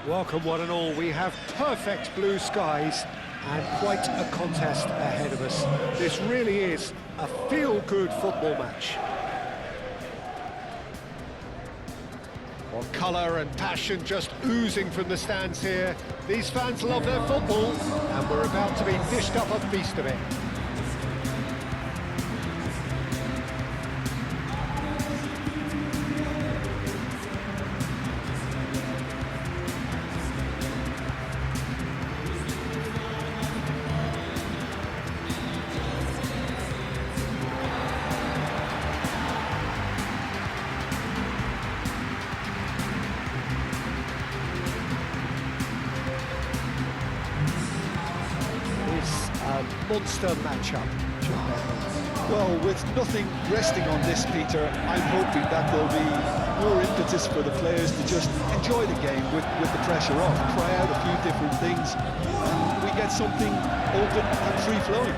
Welcome one and all, we have perfect blue skies and quite a contest ahead of us. This really is a feel-good football match. Well, colour and passion just oozing from the stands here. These fans love their football and we're about to be dished up a feast of it. Monster matchup. Well, with nothing resting on this, Peter, I'm hoping that there'll be more impetus for the players to just enjoy the game with the pressure off, try out a few different things, and we get something open and free-flowing.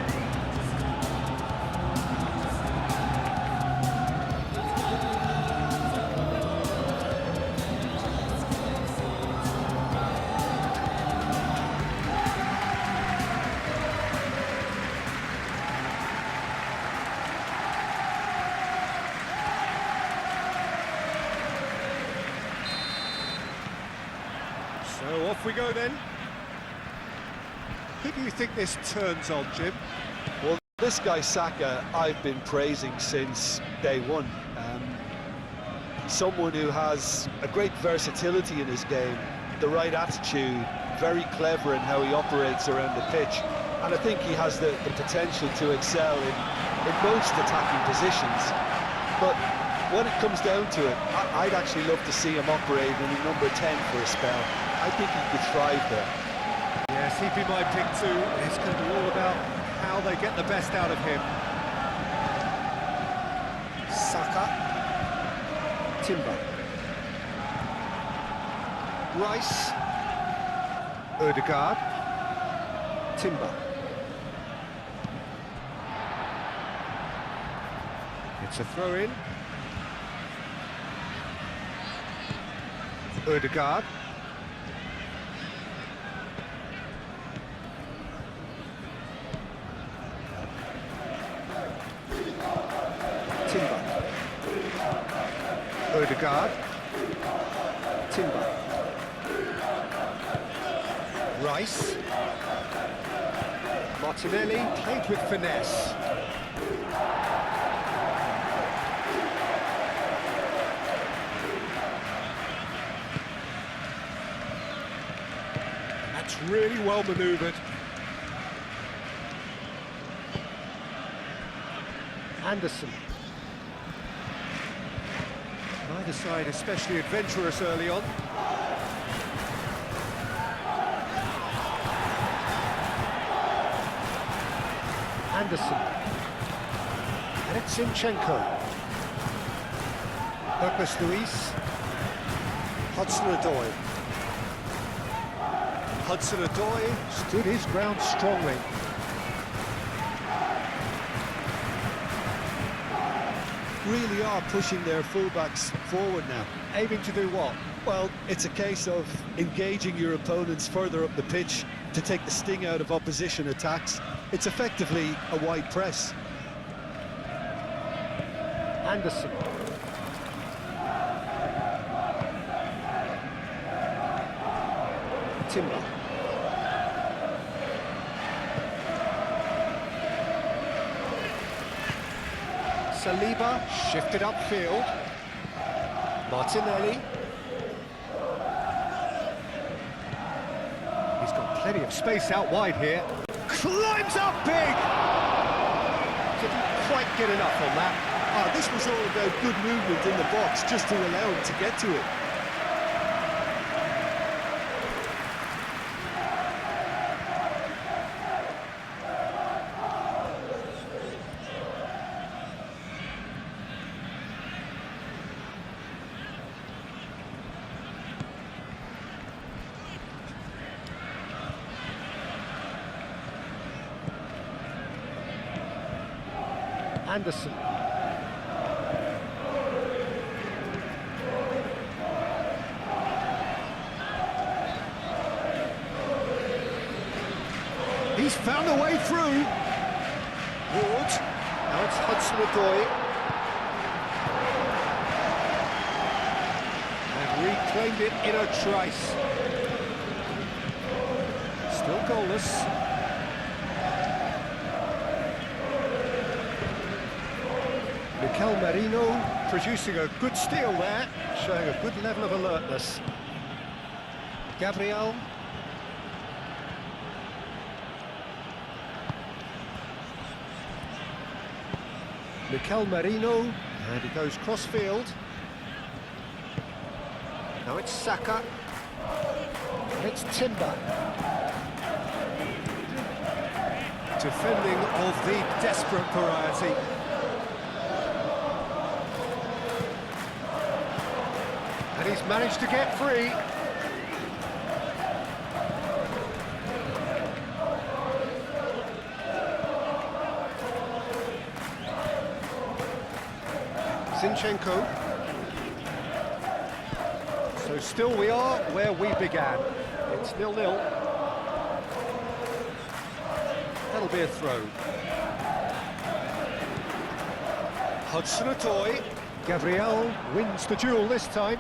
So off we go then. Who do you think this turns on, Jim? Well, this guy Saka, I've been praising since day one. Someone who has a great versatility in his game, the right attitude, very clever in how he operates around the pitch, and I think he has the potential to excel in most attacking positions. But when it comes down to it, I'd actually love to see him operate in a number 10 for a spell. I think he could thrive there. Yes, he'd be my pick too. It's going to be all about how they get the best out of him. Saka. Timber. Rice. Odegaard. Timber. It's a throw-in. Odegaard. Timber. Odegaard. Timber. Rice. Martinelli played with finesse. That's really well manoeuvred. Anderson. Neither side especially adventurous early on. Anderson. And it's Zinchenko. Purpose Luis. Hudson-Odoi. Hudson-Odoi stood his ground strongly. Really are pushing their fullbacks forward now. Aiming to do what? Well, it's a case of engaging your opponents further up the pitch to take the sting out of opposition attacks. It's effectively a wide press. Anderson. Timber. Saliba shifted upfield. Martinelli. He's got plenty of space out wide here. Climbs up big! Didn't quite get enough on that. This was all about good movement in the box just to allow him to get to it. Anderson. He's found a way through. Ward. Now it's Hudson-Odoi. And reclaimed it in a trice. Still goalless. Mikel Merino producing a good steal there, showing a good level of alertness. Gabriel. Mikel Merino, and he goes cross-field. Now it's Saka, and it's Timber. Defending of the desperate variety. And he's managed to get free. Zinchenko. So still we are where we began. It's 0-0. That'll be a throw. Hudson-Odoi. Gabriel wins the duel this time.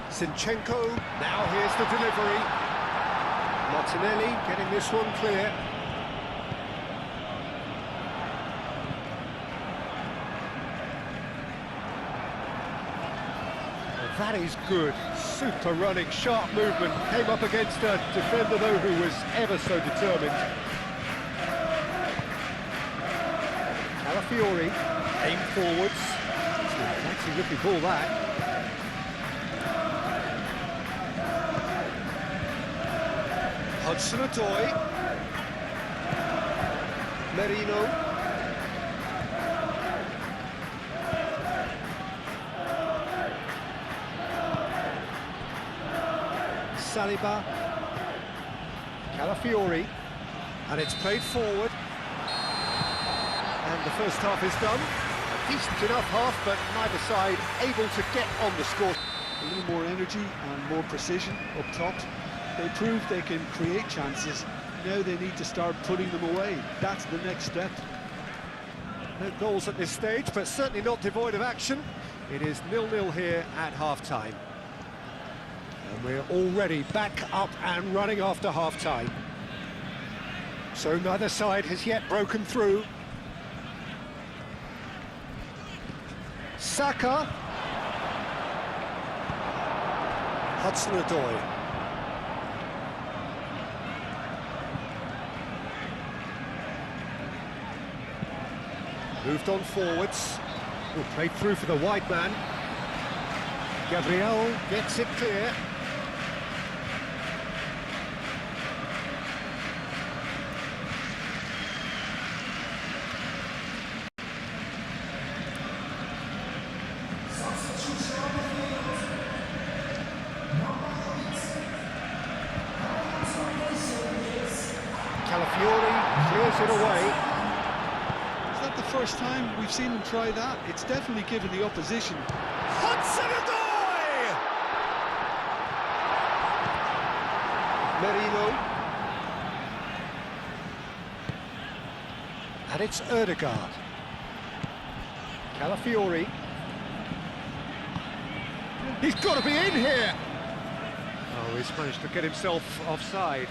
Zinchenko. Now here's the delivery. Martinelli getting this one clear. That is good, super running, sharp movement, came up against a defender though who was ever so determined. Calafiori, aim forwards, it's a fancy looking ball that. Hudson-Odoi, Merino. Saliba, Calafiori, and it's played forward. And the first half is done. A decent enough half, but neither side able to get on the score. A little more energy and more precision up top. They proved they can create chances. Now they need to start putting them away. That's the next step. No goals at this stage, but certainly not devoid of action. It is 0-0 here at half-time. And we're already back up and running after half-time. So neither side has yet broken through. Saka. Hudson-Odoi. Moved on forwards. Will play through for the wide man. Gabriel gets it clear. Calafiori clears it away. Is that the first time we've seen them try that? It's definitely given the opposition. Hudson-Odoi! Merino. And it's Ødegaard. Calafiori. He's got to be in here! Oh, he's managed to get himself offside.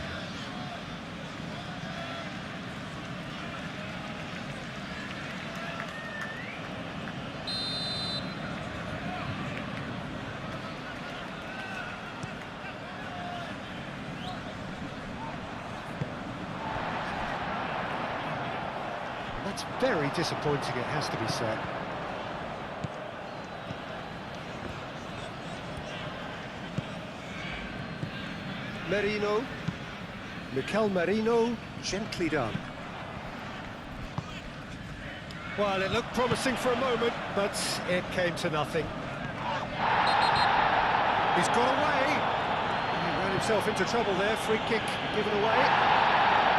That's very disappointing, it has to be said. Merino. Mikel Merino, gently done. Well, it looked promising for a moment, but it came to nothing. He's got away. He ran himself into trouble there, free kick given away.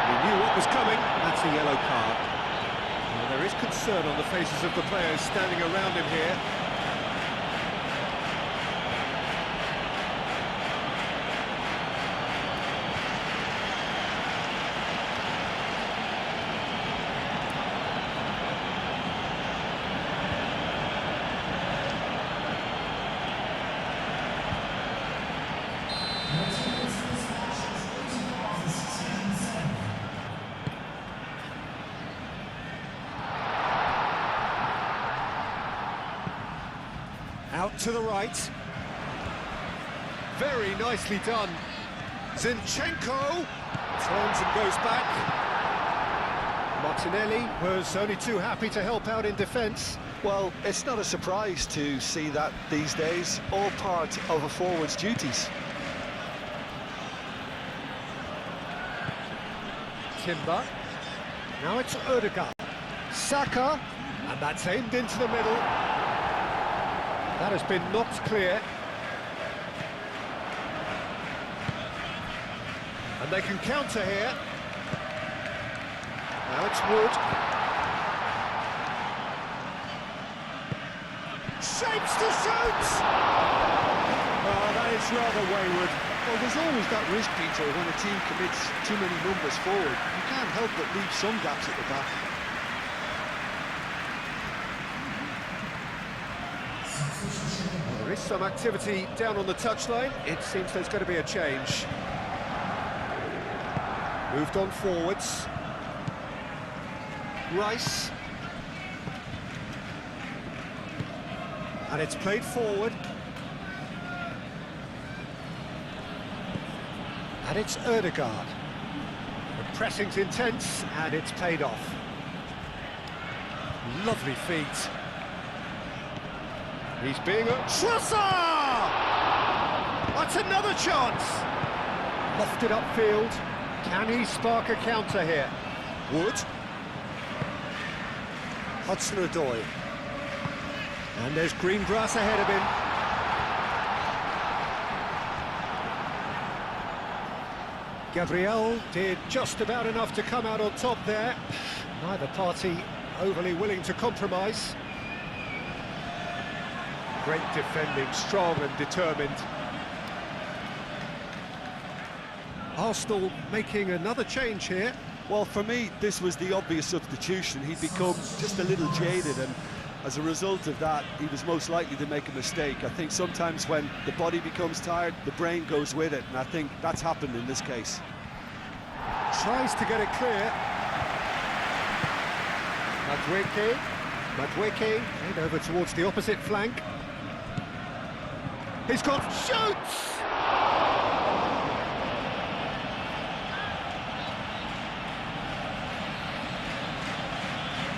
He knew what was coming, that's a yellow card. Well, there is concern on the faces of the players standing around him here. to the right. Very nicely done. Zinchenko turns and goes back. Martinelli was only too happy to help out in defence. Well, it's not a surprise to see that these days, all part of a forward's duties. Timber. Now it's Odegaard. Saka, and that's aimed into the middle. That has been knocked clear. And they can counter here. Now it's Wood. Shapes to shoot! Oh, that is rather wayward. Well, there's always that risk, Peter, when a team commits too many numbers forward. You can't help but leave some gaps at the back. Well, there is some activity down on the touchline. It seems there's going to be a change. Moved on forwards. Rice. And it's played forward. And it's Odegaard. The pressing's intense, and it's paid off. Lovely feet. He's being a... Trossard! That's another chance! Lofted upfield. Can he spark a counter here? Wood. Hudson-Odoi. And there's green grass ahead of him. Gabriel did just about enough to come out on top there. Neither party overly willing to compromise. Great defending, strong and determined. Arsenal making another change here. Well, for me, this was the obvious substitution. He'd become just a little jaded, and as a result of that, he was most likely to make a mistake. I think sometimes when the body becomes tired, the brain goes with it, and I think that's happened in this case. Tries to get it clear. Madueke, head over towards the opposite flank. He's got shoots!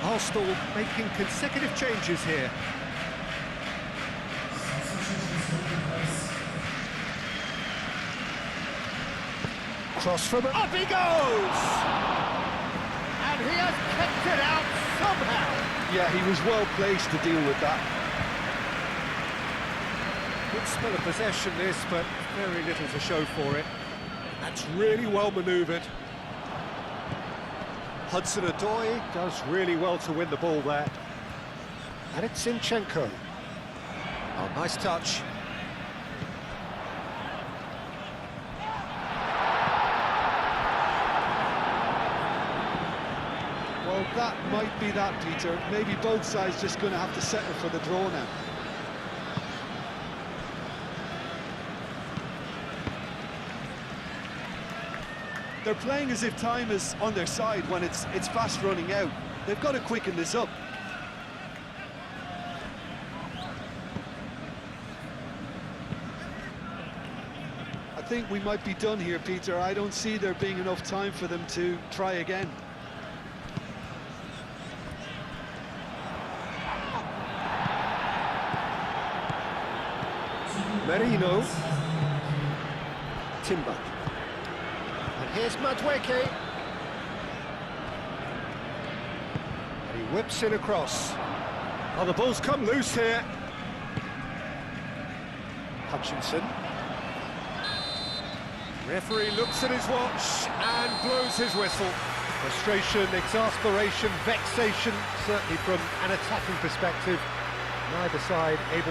Arsenal making consecutive changes here. Cross from up he goes! And he has kept it out somehow. Yeah, he was well placed to deal with that. Good spell of possession this, but very little to show for it. That's really well manoeuvred. Hudson-Odoi does really well to win the ball there. And it's Zinchenko. Oh, nice touch. Well, that might be that, Peter. Maybe both sides just going to have to settle for the draw now. They're playing as if time is on their side when it's fast running out. They've got to quicken this up. I think we might be done here, Peter. I don't see there being enough time for them to try again. Merino. Timber. And here's Madueke. And he whips in across. Oh, the ball's come loose here. Hutchinson. Referee looks at his watch and blows his whistle. Frustration, exasperation, vexation, certainly from an attacking perspective. Neither side able